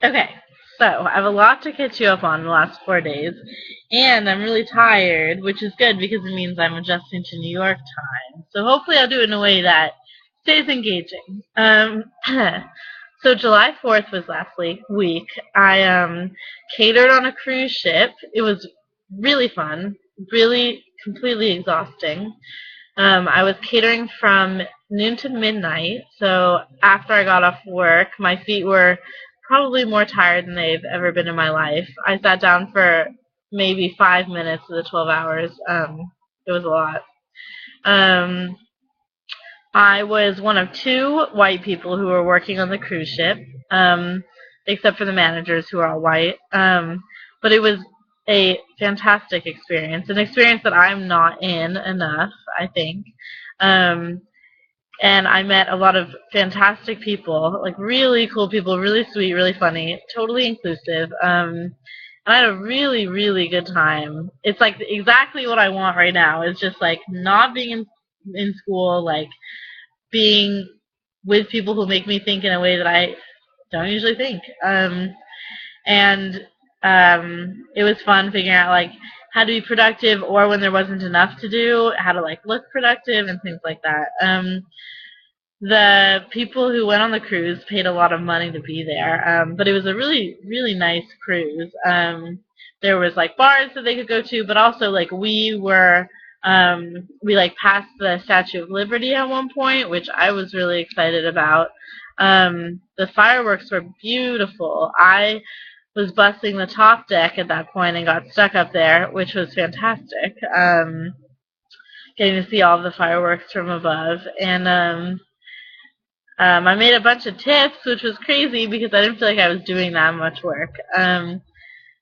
Okay, so I have a lot to catch you up on the last 4 days, and I'm really tired, which is good because it means I'm adjusting to New York time. So hopefully I'll do it in a way that stays engaging. So July 4th was last week. I catered on a cruise ship. It was really fun, really completely exhausting. I was catering from noon to midnight, so after I got off work, my feet were probably more tired than they've ever been in my life. I sat down for maybe 5 minutes of the 12 hours. It was a lot. Um, I was one of two white people who were working on the cruise ship, um, except for the managers who are all white. But it was a fantastic experience, an experience that I'm not in enough, I think. Um, and I met a lot of fantastic people, like really cool people, really sweet, really funny, totally inclusive. And I had a really, really good time. It's like exactly what I want right now. It's just like not being in school, like being with people who make me think in a way that I don't usually think. And It was fun figuring out like how to be productive, or when there wasn't enough to do, how to like look productive and things like that. The people who went on the cruise paid a lot of money to be there, but it was a really, really nice cruise. There was like bars that they could go to, but also like we like passed the Statue of Liberty at one point, which I was really excited about. The fireworks were beautiful. I was busting the top deck at that point and got stuck up there, which was fantastic. Getting to see all of the fireworks from above, and I made a bunch of tips, which was crazy because I didn't feel like I was doing that much work. Or,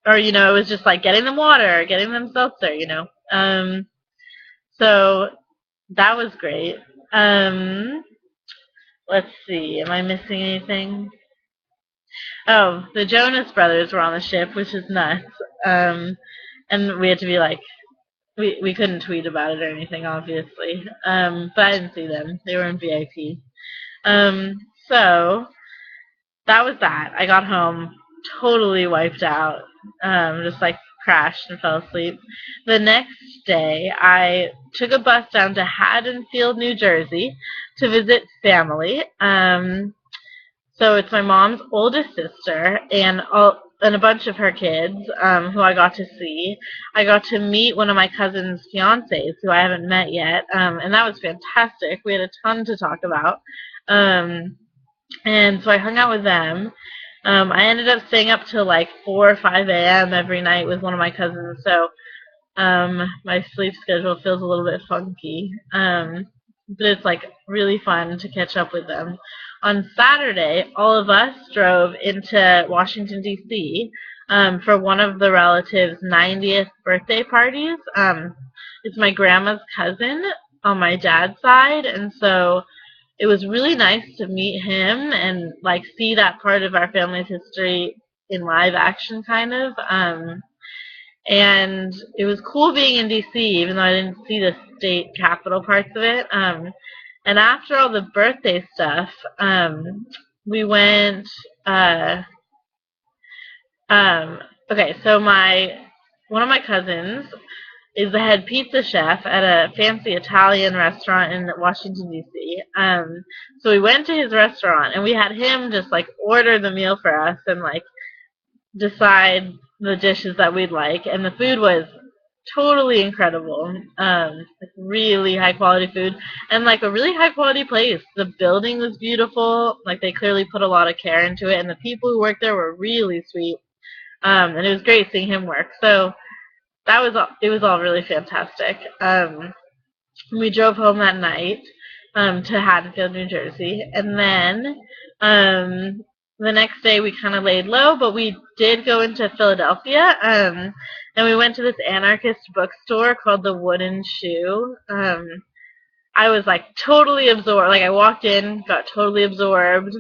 it was just like getting them water, getting them seltzer. So that was great. Um, let's see, am I missing anything? Oh, the Jonas Brothers were on the ship, which is nuts. Um, and we had to be like, we couldn't tweet about it or anything, obviously. But I didn't see them. They were in VIP. Um, so that was that. I got home totally wiped out, just like crashed and fell asleep. The next day, I took a bus down to Haddonfield, New Jersey, to visit family. So it's my mom's oldest sister and a bunch of her kids, who I got to see. I got to meet one of my cousin's fiancés who I haven't met yet, and that was fantastic. We had a ton to talk about. Um, and so I hung out with them. I ended up staying up till like 4 or 5 a.m. every night with one of my cousins, so my sleep schedule feels a little bit funky. But it's like really fun to catch up with them. On Saturday, all of us drove into Washington, D.C. For one of the relatives' 90th birthday parties. It's my grandma's cousin on my dad's side, and so it was really nice to meet him and like see that part of our family's history in live action, kind of. And it was cool being in DC, even though I didn't see the state capital parts of it. And after all the birthday stuff, we went. Uh, okay, so my one of my cousins is the head pizza chef at a fancy Italian restaurant in Washington D.C. So we went to his restaurant and we had him just like order the meal for us and like decide the dishes that we'd like, and the food was totally incredible. Like really high quality food, and like a really high quality place. The building was beautiful. Like they clearly put a lot of care into it, and the people who worked there were really sweet. And it was great seeing him work. So that was all, it was all really fantastic. We drove home that night, to Haddonfield, New Jersey, and then the next day we kind of laid low, but we did go into Philadelphia, and we went to this anarchist bookstore called the Wooden Shoe. I was like totally absorbed. Like I walked in, got totally absorbed.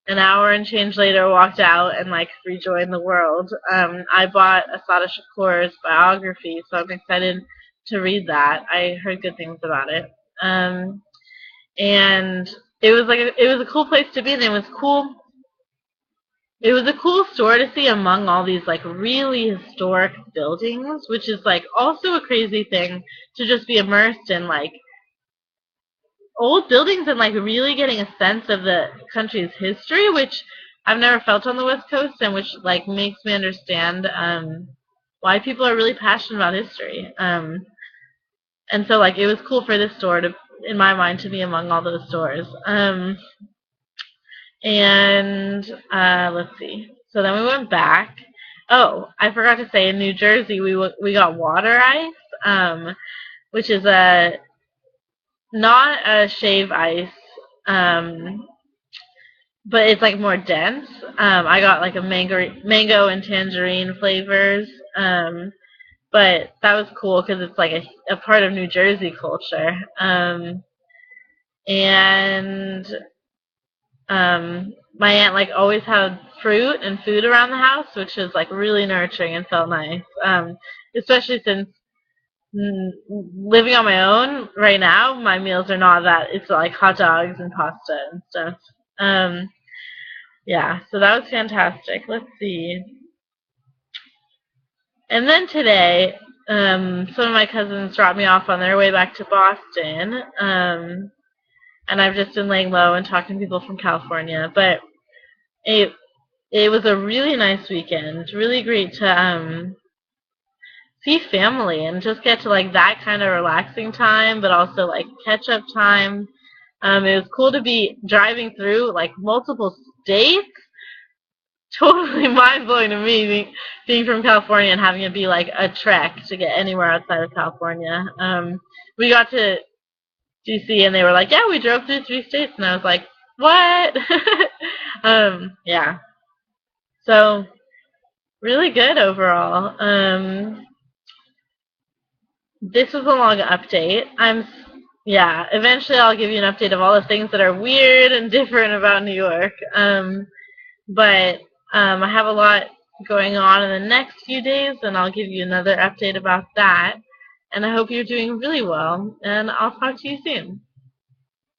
An hour and change later, walked out and like rejoined the world. I bought Asada Shakur's biography, so I'm excited to read that. I heard good things about it. And it was a cool place to be, and it was cool it was a cool store to see among all these like really historic buildings, which is like also a crazy thing to just be immersed in like old buildings and like really getting a sense of the country's history, which I've never felt on the West Coast, and which like makes me understand why people are really passionate about history. And so like it was cool for this store to, in my mind, to be among all those stores. And let's see. So then we went back. Oh, I forgot to say, in New Jersey we got water ice, which is a not a shave ice, um, but it's like more dense. I got like a mango and tangerine flavors. But that was cool because it's like a part of New Jersey culture. And my aunt like always had fruit and food around the house, which was like really nurturing and felt nice. Especially since living on my own right now, my meals are not that. It's like hot dogs and pasta and stuff. Um, yeah, so that was fantastic. Let's see. And then today, some of my cousins dropped me off on their way back to Boston. And I've just been laying low and talking to people from California. But it it was a really nice weekend. Really great to see family and just get to like that kind of relaxing time, but also like catch up time. It was cool to be driving through like multiple states. Totally mind blowing to me being from California and having it be like a trek to get anywhere outside of California. We got to DC and they were like, "Yeah, we drove through 3 states," and I was like, "What?" Yeah. So really good overall. This was a long update. Yeah. Eventually, I'll give you an update of all the things that are weird and different about New York. But I have a lot going on in the next few days, and I'll give you another update about that. And I hope you're doing really well, and I'll talk to you soon.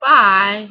Bye.